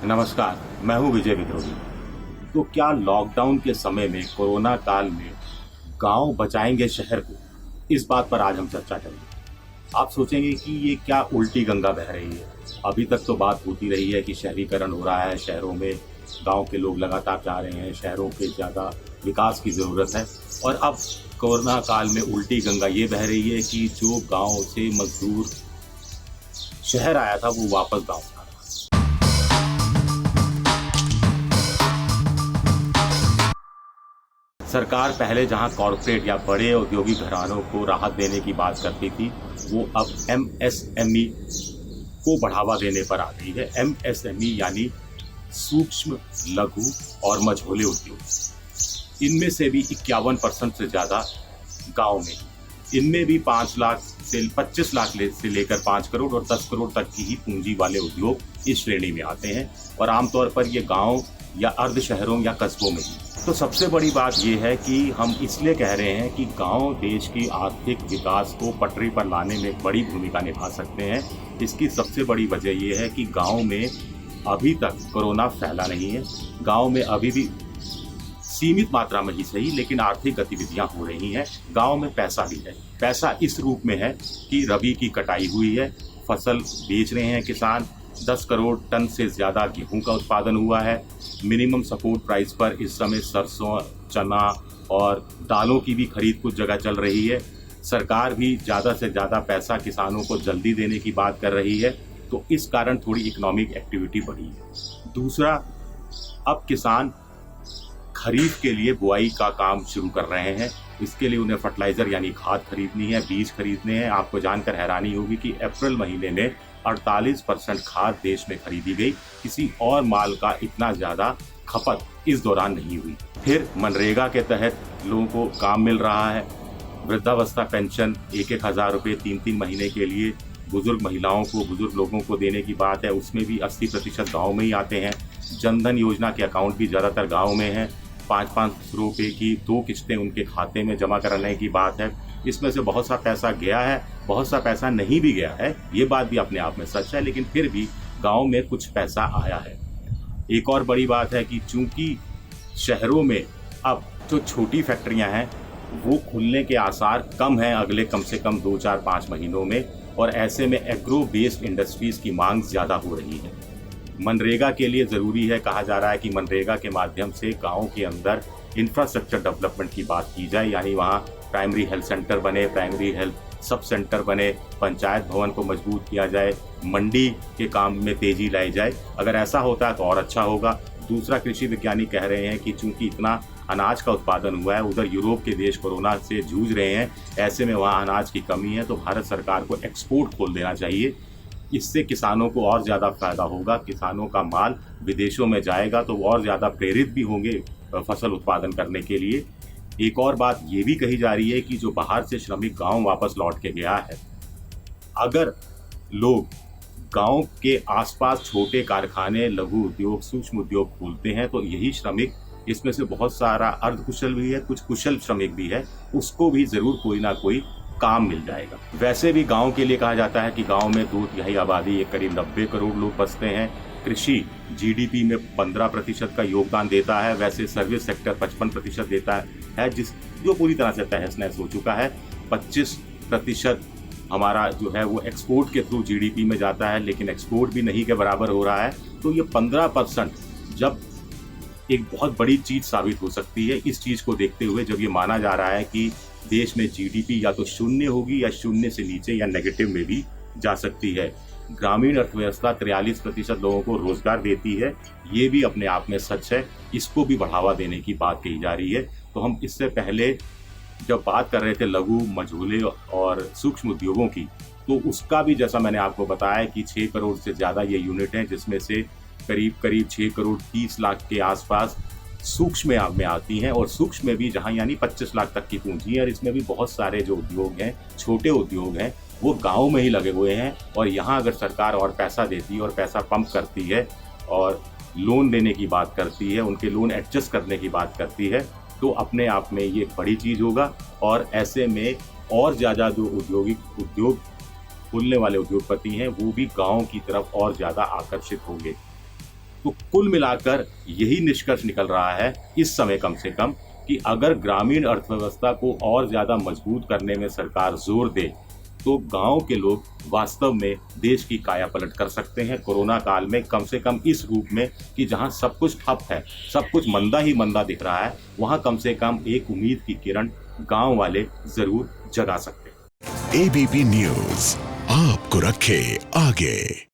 नमस्कार, मैं हूं विजय विद्रोही। तो क्या लॉकडाउन के समय में कोरोना काल में गांव बचाएंगे शहर को, इस बात पर आज हम चर्चा करेंगे। आप सोचेंगे कि ये क्या उल्टी गंगा बह रही है। अभी तक तो बात होती रही है कि शहरीकरण हो रहा है, शहरों में गांव के लोग लगातार जा रहे हैं, शहरों के ज़्यादा विकास की ज़रूरत है। और अब कोरोना काल में उल्टी गंगा ये बह रही है कि जो गाँव से मजदूर शहर आया था वो वापस गाँव आ रहा है। सरकार पहले जहां कॉरपोरेट या बड़े औद्योगिक घरानों को राहत देने की बात करती थी, वो अब एमएसएमई को बढ़ावा देने पर आ गई है। एमएसएमई यानी सूक्ष्म, लघु और मझोले उद्योग। इनमें से भी 51% से ज़्यादा गांव में, इनमें भी 5 लाख से 25 लाख से लेकर 5 करोड़ और 10 करोड़ तक की ही पूंजी वाले उद्योग इस श्रेणी में आते हैं। और आमतौर पर ये गांव या अर्ध शहरों या कस्बों में ही। तो सबसे बड़ी बात यह है कि हम इसलिए कह रहे हैं कि गांव देश की आर्थिक विकास को पटरी पर लाने में एक बड़ी भूमिका निभा सकते हैं। इसकी सबसे बड़ी वजह यह है कि गांव में अभी तक कोरोना फैला नहीं है। गांव में अभी भी सीमित मात्रा में ही सही, लेकिन आर्थिक गतिविधियां हो रही हैं। गांव में पैसा भी है। पैसा इस रूप में है कि रबी की कटाई हुई है, फसल बेच रहे हैं किसान, 10 करोड़ टन से ज़्यादा गेहूं का उत्पादन हुआ है। मिनिमम सपोर्ट प्राइस पर इस समय सरसों, चना और दालों की भी खरीद कुछ जगह चल रही है। सरकार भी ज़्यादा से ज़्यादा पैसा किसानों को जल्दी देने की बात कर रही है, तो इस कारण थोड़ी इकोनॉमिक एक्टिविटी बढ़ी है। दूसरा, अब किसान खरीफ के लिए बुआई का काम शुरू कर रहे हैं। इसके लिए उन्हें फर्टिलाइज़र यानी खाद खरीदनी है, बीज खरीदने हैं। आपको जानकर हैरानी होगी कि अप्रैल महीने में 48% खाद देश में खरीदी गई। किसी और माल का इतना ज़्यादा खपत इस दौरान नहीं हुई। फिर मनरेगा के तहत लोगों को काम मिल रहा है। वृद्धावस्था पेंशन 1-1 हज़ार रुपये 3-3 महीने के लिए बुजुर्ग महिलाओं को, बुजुर्ग लोगों को देने की बात है। उसमें भी 80% गाँव में ही आते हैं। जनधन योजना के अकाउंट भी ज़्यादातर गाँव में हैं। 5-5 रुपये की 2 किस्तें उनके खाते में जमा कराने की बात है। इसमें से बहुत सा पैसा गया है, बहुत सा पैसा नहीं भी गया है, ये बात भी अपने आप में सच है, लेकिन फिर भी गांव में कुछ पैसा आया है। एक और बड़ी बात है कि चूंकि शहरों में अब जो छोटी फैक्ट्रियां हैं वो खुलने के आसार कम हैं अगले कम से कम 2-4-5 महीनों में, और ऐसे में एग्रो बेस्ड इंडस्ट्रीज़ की मांग ज़्यादा हो रही है। मनरेगा के लिए ज़रूरी है, कहा जा रहा है कि मनरेगा के माध्यम से गाँव के अंदर इंफ्रास्ट्रक्चर डेवलपमेंट की बात की जाए, यानी वहाँ प्राइमरी हेल्थ सेंटर बने, प्राइमरी हेल्थ सब सेंटर बने, पंचायत भवन को मजबूत किया जाए, मंडी के काम में तेज़ी लाई जाए। अगर ऐसा होता है तो और अच्छा होगा। दूसरा, कृषि विज्ञानी कह रहे हैं कि चूंकि इतना अनाज का उत्पादन हुआ है, उधर यूरोप के देश कोरोना से जूझ रहे हैं, ऐसे में वहाँ अनाज की कमी है, तो भारत सरकार को एक्सपोर्ट खोल देना चाहिए। इससे किसानों को और ज़्यादा फायदा होगा। किसानों का माल विदेशों में जाएगा तो वो और ज़्यादा प्रेरित भी होंगे फसल उत्पादन करने के लिए। एक और बात ये भी कही जा रही है कि जो बाहर से श्रमिक गांव वापस लौट के गया है, अगर लोग गांव के आसपास छोटे कारखाने, लघु उद्योग, सूक्ष्म उद्योग खोलते हैं तो यही श्रमिक, इसमें से बहुत सारा अर्धकुशल भी है, कुछ कुशल श्रमिक भी है, उसको भी ज़रूर कोई ना कोई काम मिल जाएगा। वैसे भी गांव के लिए कहा जाता है कि गांव में 2/3 आबादी, एक करीब 90 करोड़ लोग बसते हैं। कृषि जीडीपी में 15% का योगदान देता है। वैसे सर्विस सेक्टर 55% देता है, जो पूरी तरह से तहस नहस हो चुका है। 25% हमारा जो है वो एक्सपोर्ट के थ्रू जीडीपी में जाता है, लेकिन एक्सपोर्ट भी नहीं के बराबर हो रहा है। तो ये 15% जब एक बहुत बड़ी चीज़ साबित हो सकती है, इस चीज़ को देखते हुए जब ये माना जा रहा है कि देश में जीडीपी या तो 0 होगी या 0 से नीचे या नेगेटिव में भी जा सकती है। ग्रामीण अर्थव्यवस्था 43% लोगों को रोजगार देती है, ये भी अपने आप में सच है। इसको भी बढ़ावा देने की बात कही जा रही है। तो हम इससे पहले जब बात कर रहे थे लघु, मझोले और सूक्ष्म उद्योगों की, तो उसका भी जैसा मैंने आपको बताया कि 6 करोड़ से ज़्यादा ये यूनिट हैं, जिसमें से करीब 6 करोड़ 30 लाख के आसपास सूक्ष्म में आती हैं। और सूक्ष्म में भी जहां यानी 25 लाख तक की पूंजी है, और इसमें भी बहुत सारे जो उद्योग हैं, छोटे उद्योग हैं, वो गांव में ही लगे हुए हैं। और यहाँ अगर सरकार और पैसा देती है और पैसा पंप करती है और लोन देने की बात करती है, उनके लोन एडजस्ट करने की बात करती है, तो अपने आप में ये बड़ी चीज़ होगा। और ऐसे में और ज़्यादा जो उद्योग खोलने वाले उद्योगपति हैं वो भी गाँव की तरफ और ज़्यादा आकर्षित होंगे। तो कुल मिलाकर यही निष्कर्ष निकल रहा है इस समय कम से कम कि अगर ग्रामीण अर्थव्यवस्था को और ज़्यादा मजबूत करने में सरकार जोर दे तो गांव के लोग वास्तव में देश की काया पलट कर सकते हैं कोरोना काल में, कम से कम इस रूप में कि जहां सब कुछ ठप है, सब कुछ मंदा ही मंदा दिख रहा है, वहां कम से कम एक उम्मीद की किरण गांव वाले जरूर जगा सकते हैं। एबीपी न्यूज आपको रखे आगे।